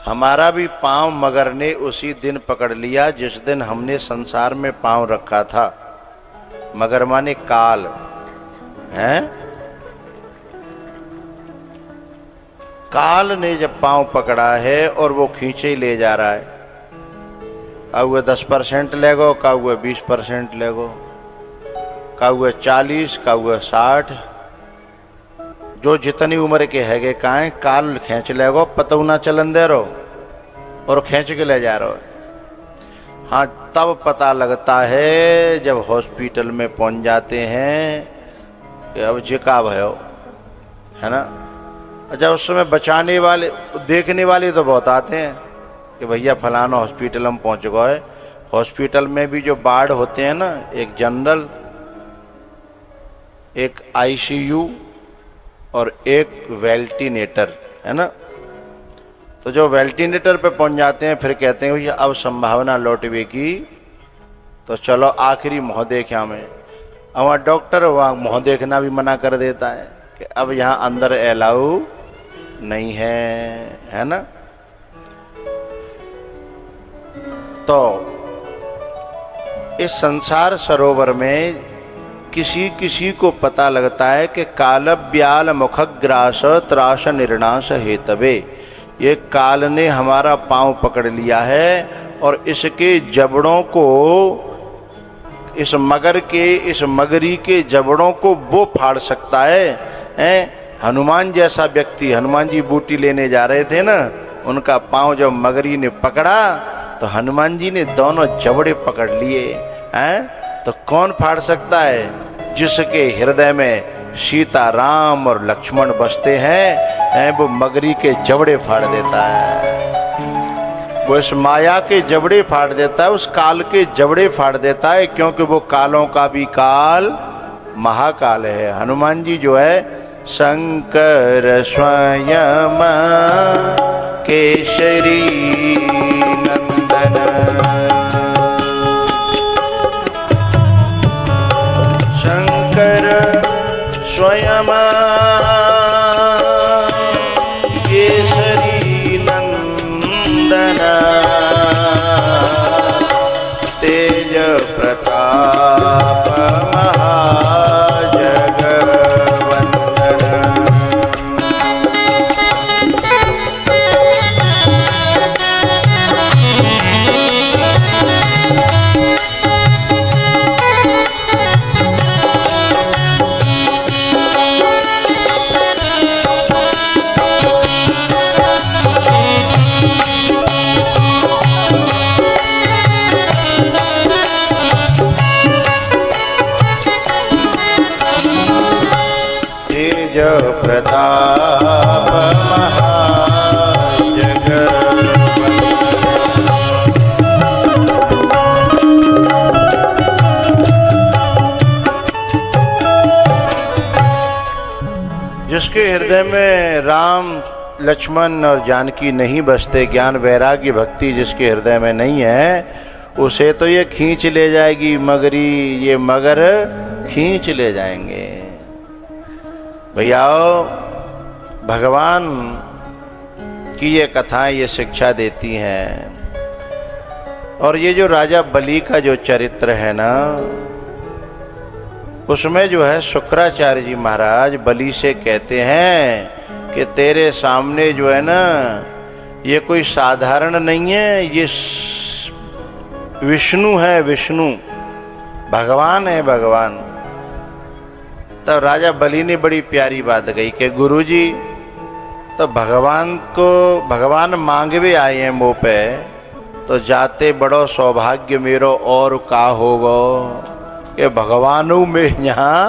हमारा भी पांव मगर ने उसी दिन पकड़ लिया जिस दिन हमने संसार में पांव रखा था। मगर माने काल है। काल ने जब पांव पकड़ा है और वो खींचे ही ले जा रहा है। का हुआ 10% ले गो, का हुआ 20% ले गो, का हुआ 40, का हुआ 60, जो जितनी उम्र के हैगे काए काल खींच ले गो, पता ना चलन दे रहो और खींच के ले जा रहे। हाँ, तब पता लगता है जब हॉस्पिटल में पहुंच जाते हैं कि अब जिका भयो, है ना। अच्छा, उस समय बचाने वाले देखने वाले तो बहुत आते हैं कि भैया फलाना हॉस्पिटल हम पहुंच गए। हॉस्पिटल में भी जो वार्ड होते हैं ना, एक जनरल, एक आईसीयू और एक वेंटिलेटर, है ना। तो जो वेंटिलेटर पे पहुंच जाते हैं फिर कहते हैं भैया अब संभावना लौटवे की, तो चलो आखिरी मुँह देखा में। अब वहाँ डॉक्टर वहाँ मुँह देखना भी मना कर देता है कि अब यहाँ अंदर अलाउ नहीं है ना। तो इस संसार सरोवर में किसी किसी को पता लगता है कि काल ब्याल मुखग्रास त्रास निर्णास हेतवे, ये काल ने हमारा पांव पकड़ लिया है और इसके जबड़ों को, इस मगर के, इस मगरी के जबड़ों को वो फाड़ सकता है। हनुमान जैसा व्यक्ति, हनुमान जी बूटी लेने जा रहे थे ना, उनका पांव जब मगरी ने पकड़ा तो हनुमान जी ने दोनों जबड़े पकड़ लिए हैं। तो कौन फाड़ सकता है? जिसके हृदय में सीता, राम और लक्ष्मण बसते हैं, वो मगरी के जबड़े फाड़ देता है। वो इस माया के जबड़े फाड़ देता है, उस काल के जबड़े फाड़ देता है, क्योंकि वो कालों का भी काल महाकाल है। हनुमान जी जो है शंकर स्वयं केशरी नंदन, शंकर स्वयं केशरी नंदन, तेज प्रताप प्रताप महाजग। जिसके हृदय में राम, लक्ष्मण और जानकी नहीं बसते, ज्ञान वैराग्य भक्ति जिसके हृदय में नहीं है, उसे तो ये खींच ले जाएगी मगरी, ये मगर खींच ले जाएंगे। भैया भगवान की ये कथाएं ये शिक्षा देती हैं। और ये जो राजा बलि का जो चरित्र है ना, उसमें जो है शुक्राचार्य जी महाराज बलि से कहते हैं कि तेरे सामने जो है ना, ये कोई साधारण नहीं है, ये विष्णु है, विष्णु भगवान है, भगवान। तब राजा बलि ने बड़ी प्यारी बात कही कि गुरुजी, तो भगवान को, भगवान मांगवे आए हैं मुँह पे, तो जाते बड़ो सौभाग्य मेरो और का होगो कि भगवानों में यहाँ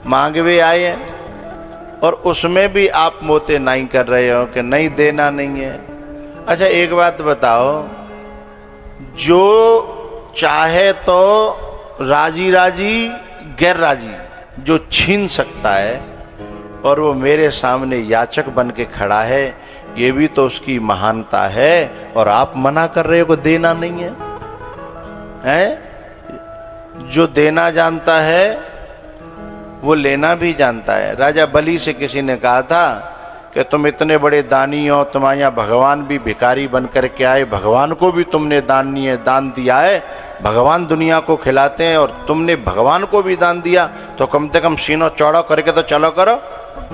मांगवे आए हैं और उसमें भी आप मोते नहीं कर रहे हो कि नहीं देना नहीं है। अच्छा एक बात बताओ, जो चाहे तो राजी राजी गैर राजी जो छीन सकता है और वो मेरे सामने याचक बन के खड़ा है, ये भी तो उसकी महानता है। और आप मना कर रहे हो कि देना नहीं है, हैं? जो देना जानता है वो लेना भी जानता है। राजा बलि से किसी ने कहा था कि तुम इतने बड़े दानी हो, तुम्हारे यहाँ भगवान भी भिखारी बन करके आए, भगवान को भी तुमने दान दिया है, भगवान दुनिया को खिलाते हैं और तुमने भगवान को भी दान दिया, तो कम से कम सीनों चौड़ा करके तो चलो करो।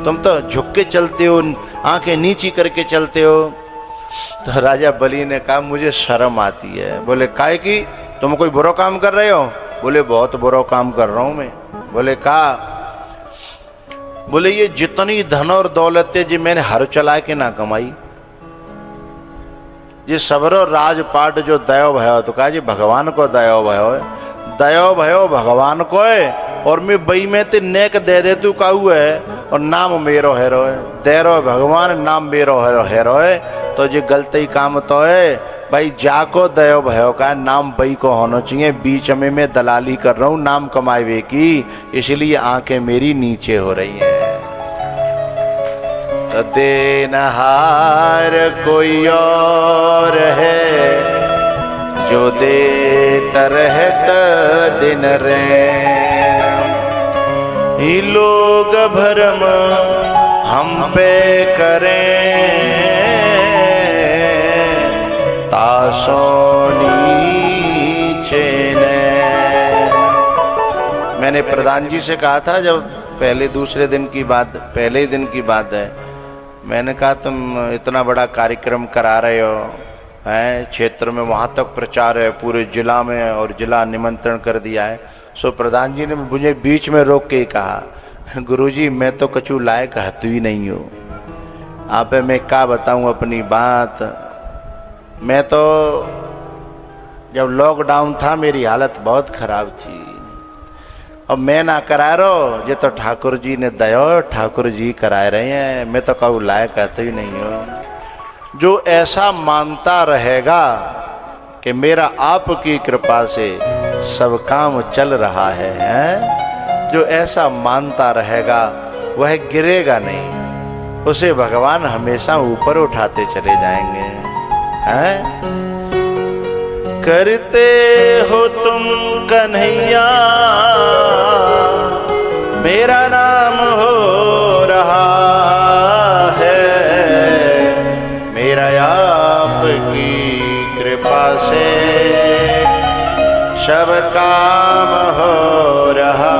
तुम तो झुक के चलते हो, आंखें नीची करके चलते हो। तो राजा बलि ने कहा मुझे शर्म आती है। बोले काहे की, तुम कोई बुरा काम कर रहे हो? बोले बहुत बुरा काम कर रहा हूं मैं। बोले कहा? बोले ये जितनी धन और दौलत है जी मैंने हर चला के ना कमाई, जी सबरो राजपाट जो दयो भयो, तो कहा जी भगवान को दयो भयो है, दयो भयो भगवान को है, और मैं बई में ते नेक दे तू काऊ है, और नाम मेरो हेरो है, दे रो भगवान नाम मेरो हेरो है। तो जी गलती काम तो है भाई, जाको दयो भयो का नाम बई को होना चाहिए, बीच में मैं दलाली कर रहा हूं नाम कमाए की, इसलिए आंखें मेरी नीचे हो रही हैं। तो देनहार कोई और है, जो देता रहता दिन रैन, ही लोग भरम हम पे करें, मैंने प्रधान जी से कहा था, जब पहले ही दिन की बात है, मैंने कहा तुम इतना बड़ा कार्यक्रम करा रहे हो हैं, क्षेत्र में वहाँ तक प्रचार है पूरे जिला में, और जिला निमंत्रण कर दिया है। सो प्रधान जी ने मुझे बीच में रोक के कहा, गुरुजी मैं तो कछु लायक हतु ही नहीं हूँ, आप मैं क्या बताऊँ अपनी बात। मैं तो जब लॉकडाउन था मेरी हालत बहुत खराब थी, और मैं ना करा रहा, ये तो ठाकुर जी ने दया, ठाकुर जी करा रहे हैं, मैं तो कहूँ लायक आते ही नहीं हूँ। जो ऐसा मानता रहेगा कि मेरा आपकी कृपा से सब काम चल रहा है, जो ऐसा मानता रहेगा वह गिरेगा नहीं, उसे भगवान हमेशा ऊपर उठाते चले जाएंगे। हैं? करते हो तुम कन्हैया मेरा नाम हो रहा है, मेरा आपकी कृपा से सब काम हो रहा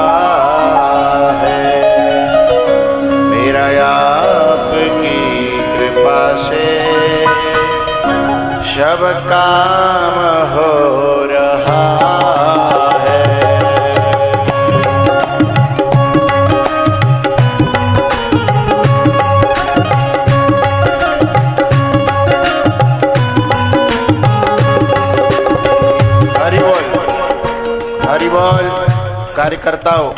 है, मेरा आपकी कृपा से सब काम हो रहा है। हरि बोल, हरि बोल। कार्यकर्ताओं,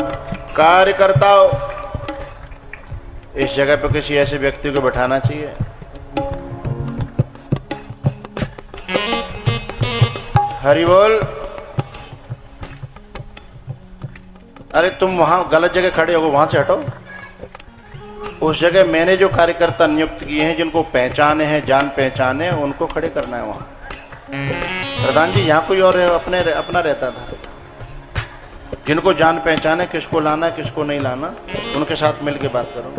इस जगह पर किसी ऐसे व्यक्ति को बैठाना चाहिए। हरि बोल। अरे तुम वहां गलत जगह खड़े हो, वहां से हटो। उस जगह मैंने जो कार्यकर्ता नियुक्त किए हैं, जिनको पहचाने हैं, जान पहचाने, उनको खड़े करना है वहां। प्रधान जी यहाँ कोई और अपना रहता था, जिनको जान पहचाने, किसको लाना किसको नहीं लाना, उनके साथ मिलके बात करो।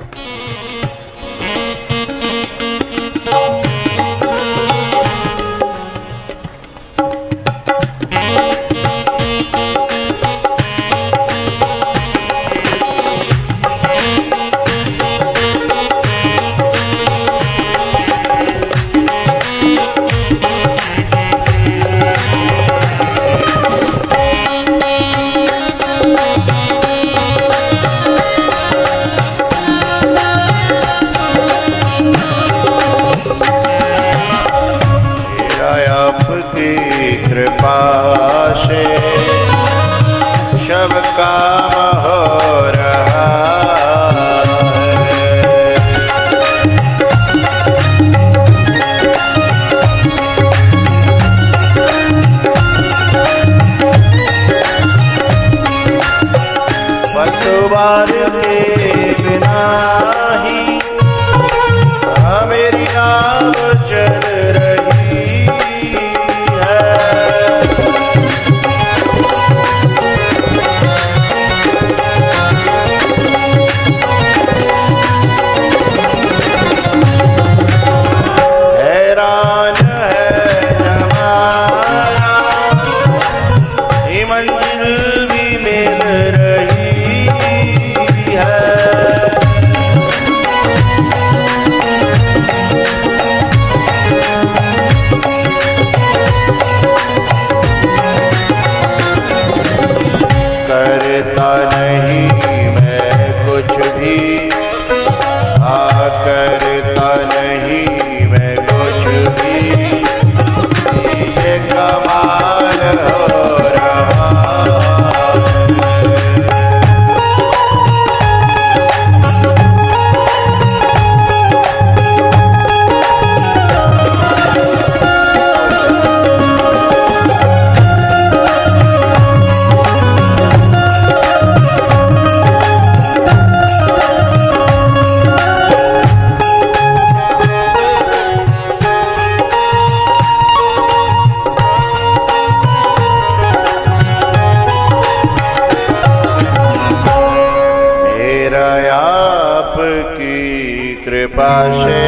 से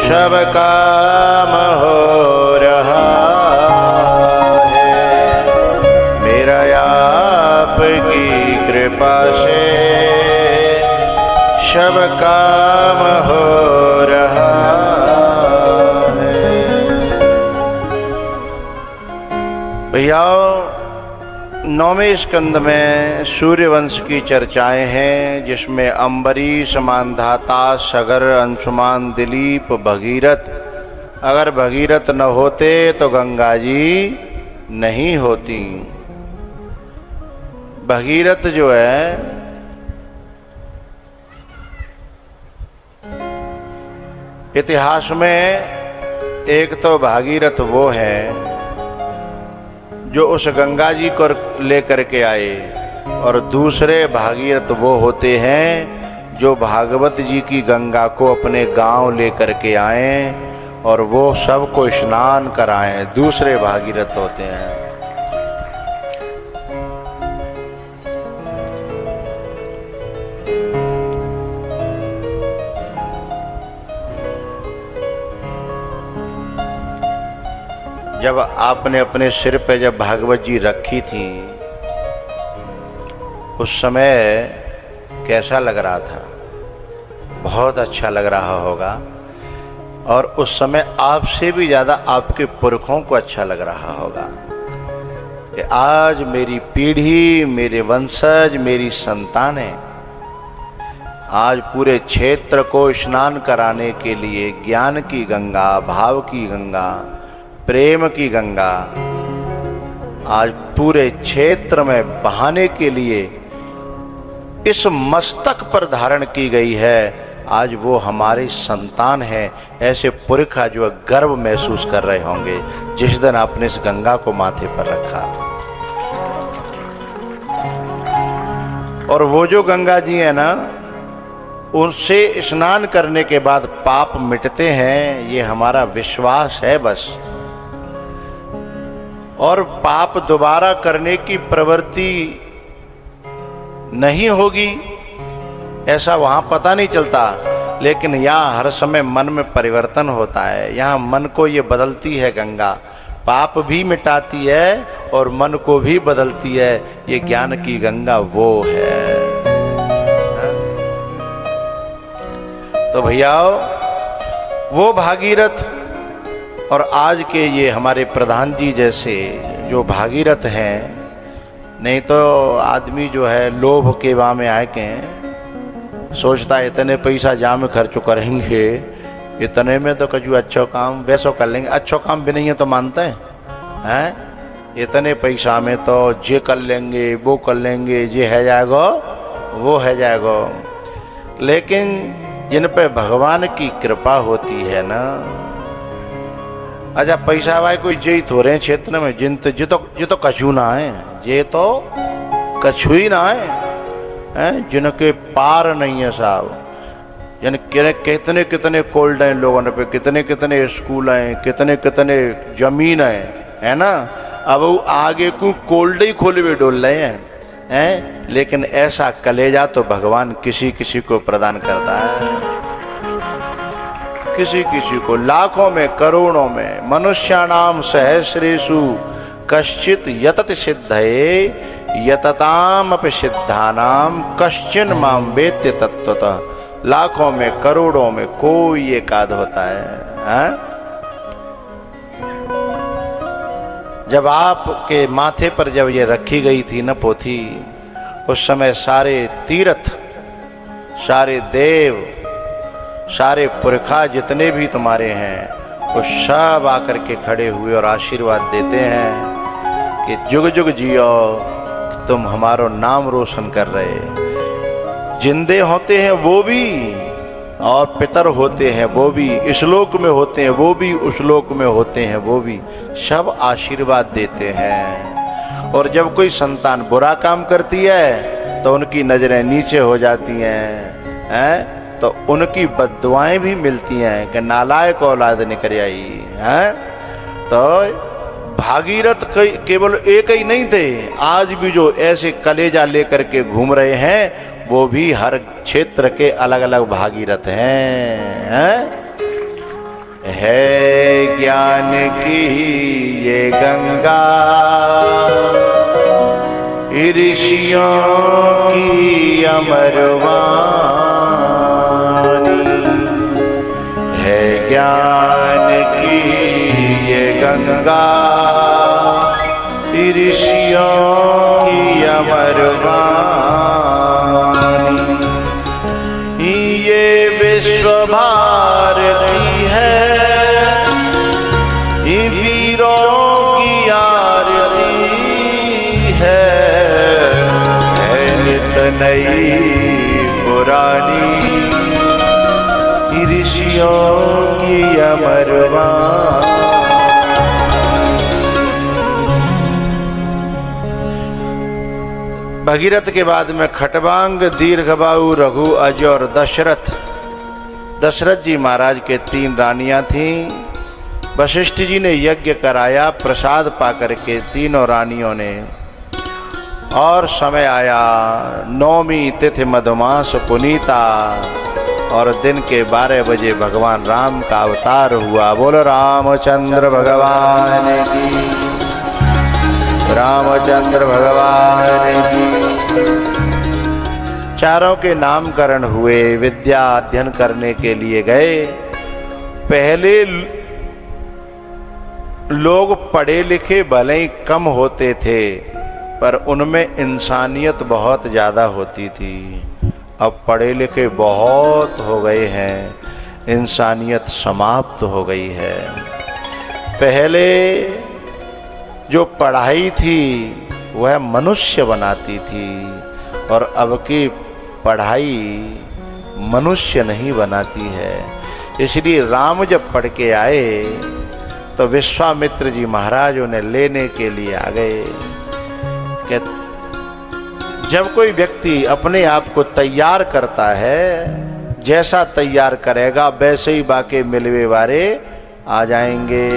सब काम हो रहा है। मेरा आपकी कृपा से सब काम हो रहा है। भैया 9वें स्कंद में सूर्यवंश की चर्चाएं हैं, जिसमें अम्बरीश, मानधाता, सगर, अंशुमान, दिलीप, भगीरथ। अगर भगीरथ न होते तो गंगा जी नहीं होती। भगीरथ जो है इतिहास में एक तो भागीरथ वो है जो उस गंगा जी को लेकर के आए, और दूसरे भागीरथ वो होते हैं जो भागवत जी की गंगा को अपने गांव लेकर के आए और वो सबको स्नान कराएं। दूसरे भागीरथ होते हैं। जब आपने अपने सिर पे जब भागवत जी रखी थी उस समय कैसा लग रहा था? बहुत अच्छा लग रहा होगा। और उस समय आपसे भी ज़्यादा आपके पुरखों को अच्छा लग रहा होगा कि आज मेरी पीढ़ी, मेरे वंशज, मेरी संतानें आज पूरे क्षेत्र को स्नान कराने के लिए ज्ञान की गंगा, भाव की गंगा, प्रेम की गंगा आज पूरे क्षेत्र में बहाने के लिए इस मस्तक पर धारण की गई है। आज वो हमारे संतान हैं। ऐसे पुरखा जो गर्व महसूस कर रहे होंगे जिस दिन आपने इस गंगा को माथे पर रखा। और वो जो गंगा जी है ना, उनसे स्नान करने के बाद पाप मिटते हैं, ये हमारा विश्वास है बस। और पाप दोबारा करने की प्रवृत्ति नहीं होगी ऐसा वहां पता नहीं चलता, लेकिन यहाँ हर समय मन में परिवर्तन होता है। यहाँ मन को ये बदलती है गंगा, पाप भी मिटाती है और मन को भी बदलती है। ये ज्ञान की गंगा वो है। तो भैया वो भागीरथ और आज के ये हमारे प्रधान जी जैसे जो भागीरथ हैं, नहीं तो आदमी जो है लोभ के वाह में आए के सोचता है इतने पैसा जहाँ में खर्च करेंगे, इतने में तो कछु अच्छो काम वैसो कर लेंगे। अच्छो काम भी नहीं है तो मानते हैं इतने पैसा में तो ये कर लेंगे, वो कर लेंगे, ये है जाएगा, वो है जाएगा। लेकिन जिन पे भगवान की कृपा होती है ना, अच्छा पैसा वाले कोई जे थोड़े क्षेत्र में जिन तो ये तो कछु ना है, ये तो कछु ही ना है, जिनके पार नहीं है साहब। यानी कितने कितने कोल्ड हैं लोगों ने पे, कितने कितने स्कूल हैं, कितने कितने जमीन है ना। अब वो आगे को कोल्ड ही खोले हुए डोल रहे हैं, लेकिन ऐसा कलेजा तो भगवान किसी किसी को प्रदान करता है, किसी किसी को लाखों में, करोड़ों में। मनुष्याणाम सहस्रेषु कश्चित यतत सिद्धये यतताम अपि सिद्धानाम कश्चिन माम वेत्य तत्वतः। लाखों में, करोड़ों में कोई एक आध होता है। जब आपके माथे पर जब ये रखी गई थी न पोथी, उस समय सारे तीर्थ, सारे देव, सारे पुरखा जितने भी तुम्हारे हैं वो सब आकर के खड़े हुए और आशीर्वाद देते हैं कि जुग जुग जियो, तुम हमारो नाम रोशन कर रहे। जिंदे होते हैं वो भी और पितर होते हैं वो भी, इस लोक में होते हैं वो भी, उस लोक में होते हैं वो भी, सब आशीर्वाद देते हैं। और जब कोई संतान बुरा काम करती है तो उनकी नजरें नीचे हो जाती हैं, तो उनकी बद्दुआएं भी मिलती हैं कि नालायक औलाद निकल आई है। तो भागीरथ केवल एक ही नहीं थे, आज भी जो ऐसे कलेजा लेकर के घूम रहे हैं वो भी हर क्षेत्र के अलग अलग भागीरथ हैं। है ज्ञान की ये गंगा ऋषियों की अमर वाणी, है ज्ञान की ये गंगा ऋषियों की अमर वाणी, ये विश्व भारती है, वीरों की आरती है नित नई पुरानी ऋषियों की अमर वाणी। भगीरथ के बाद में खटवांग, दीर्घबाहु, रघु, अज और दशरथ। दशरथ जी महाराज के 3 रानियां थीं। वशिष्ठ जी ने यज्ञ कराया, प्रसाद पाकर के तीनों रानियों ने, और समय आया नौमी तिथि मधुमास पुनीता, और दिन के 12 बजे भगवान राम का अवतार हुआ। बोलो रामचंद्र भगवान की, रामचंद्र भगवान की। चारों के नामकरण हुए, विद्या अध्ययन करने के लिए गए। पहले लोग पढ़े लिखे भले ही कम होते थे, पर उनमें इंसानियत बहुत ज़्यादा होती थी। अब पढ़े लिखे बहुत हो गए हैं, इंसानियत समाप्त हो गई है। पहले जो पढ़ाई थी वह मनुष्य बनाती थी, और अब की पढ़ाई मनुष्य नहीं बनाती है। इसलिए राम जब पढ़ के आए तो विश्वामित्र जी महाराज उन्हें लेने के लिए आ गए। कि जब कोई व्यक्ति अपने आप को तैयार करता है, जैसा तैयार करेगा वैसे ही बाके मिलवे वारे आ जाएंगे।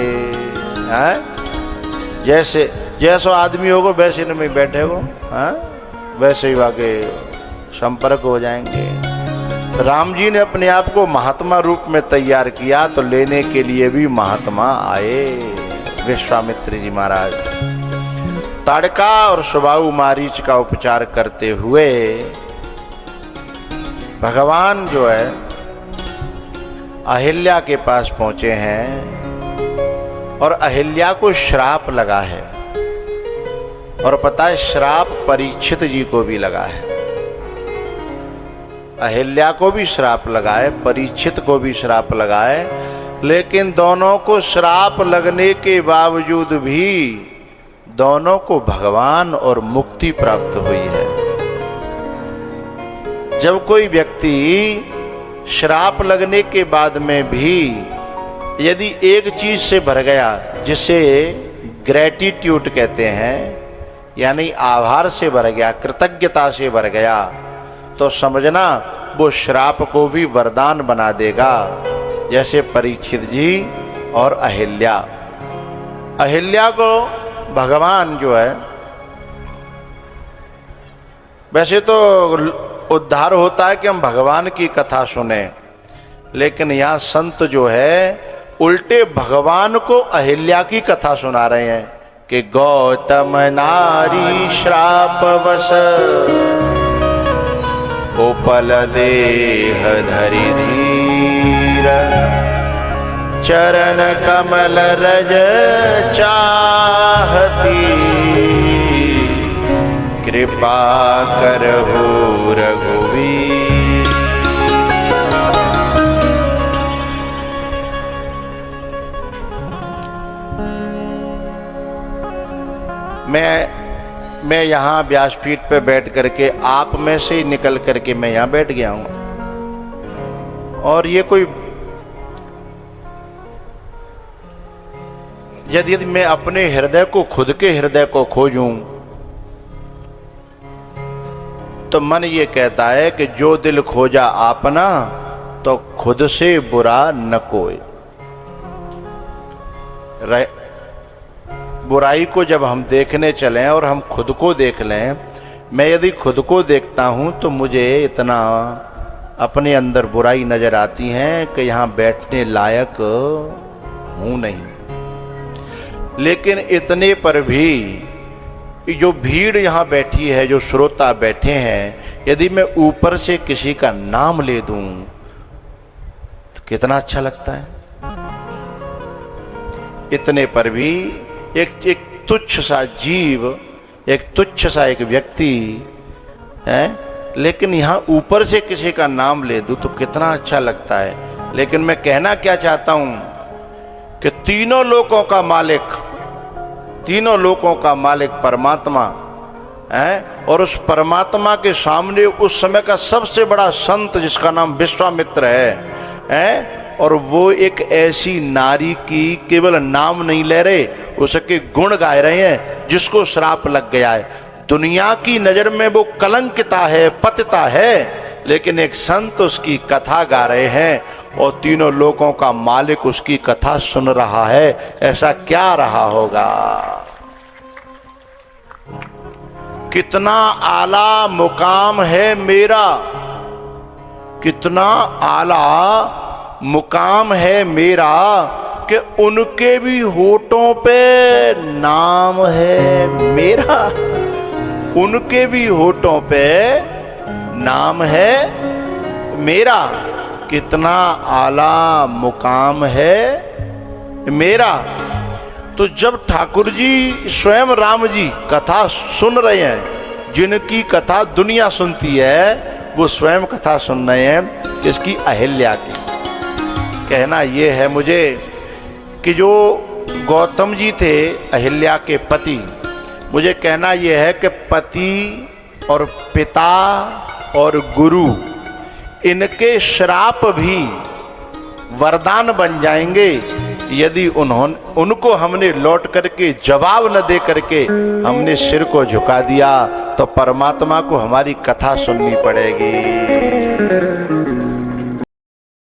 जैसो आदमी होगा वैसे में बैठे हो, वैसे ही बाके संपर्क हो जाएंगे। राम जी ने अपने आप को महात्मा रूप में तैयार किया, तो लेने के लिए भी महात्मा आए विश्वामित्र जी महाराज। ताड़का और सुबाहु मारीच का उपचार करते हुए भगवान जो है अहिल्या के पास पहुंचे हैं, और अहिल्या को श्राप लगा है। और पता है श्राप परीक्षित जी को भी लगा है। अहिल्या को भी श्राप लगा है, परीक्षित को भी श्राप लगा है, लेकिन दोनों को श्राप लगने के बावजूद भी दोनों को भगवान और मुक्ति प्राप्त हुई है। जब कोई व्यक्ति श्राप लगने के बाद में भी यदि एक चीज से भर गया, जिसे ग्रेटिट्यूड कहते हैं, यानी आभार से भर गया, कृतज्ञता से भर गया, तो समझना वो श्राप को भी वरदान बना देगा। जैसे परीक्षित जी और अहिल्या। अहिल्या को भगवान जो है, वैसे तो उद्धार होता है कि हम भगवान की कथा सुने, लेकिन यहाँ संत जो है उल्टे भगवान को अहिल्या की कथा सुना रहे हैं कि गौतम नारी श्राप वश उपल देह धरि धीर, चरण कमल रज चाहती, कृपा करहु रघुवीर। मैं यहाँ व्यासपीठ पे बैठ करके आप में से ही निकल करके मैं यहाँ बैठ गया हूँ। और ये कोई यदि मैं अपने हृदय को, खुद के हृदय को खोजूं, तो मन ये कहता है कि जो दिल खोजा आपना, तो खुद से बुरा न कोई। बुराई को जब हम देखने चलें और हम खुद को देख लें, मैं यदि खुद को देखता हूं तो मुझे इतना अपने अंदर बुराई नजर आती है कि यहां बैठने लायक हूं नहीं। लेकिन इतने पर भी जो भीड़ यहां बैठी है, जो श्रोता बैठे हैं, यदि मैं ऊपर से किसी का नाम ले दूं तो कितना अच्छा लगता है। इतने पर भी एक तुच्छ सा जीव, एक तुच्छ सा एक व्यक्ति है, लेकिन यहां ऊपर से किसी का नाम ले दूं तो कितना अच्छा लगता है। लेकिन मैं कहना क्या चाहता हूं कि तीनों लोकों का मालिक, तीनों लोकों का मालिक परमात्मा है, और उस परमात्मा के सामने उस समय का सबसे बड़ा संत जिसका नाम विश्वामित्र है, और वो एक ऐसी नारी की केवल नाम नहीं ले रहे, उसके गुण गा रहे हैं जिसको श्राप लग गया है। दुनिया की नजर में वो कलंकिता है, पतिता है, लेकिन एक संत उसकी कथा गा रहे हैं और तीनों लोगों का मालिक उसकी कथा सुन रहा है। ऐसा क्या रहा होगा। कितना आला मुकाम है मेरा, कितना आला मुकाम है मेरा कि उनके भी होठों पे नाम है मेरा, उनके भी होठों पे नाम है मेरा। कितना आला मुकाम है मेरा। तो जब ठाकुर जी स्वयं राम जी कथा सुन रहे हैं, जिनकी कथा दुनिया सुनती है, वो स्वयं कथा सुन रहे हैं इसकी अहिल्या की। कहना ये है मुझे कि जो गौतम जी थे अहिल्या के पति, मुझे कहना यह है कि पति और पिता और गुरु, इनके श्राप भी वरदान बन जाएंगे यदि उनको हमने लौट करके जवाब न दे करके हमने सिर को झुका दिया तो परमात्मा को हमारी कथा सुननी पड़ेगी।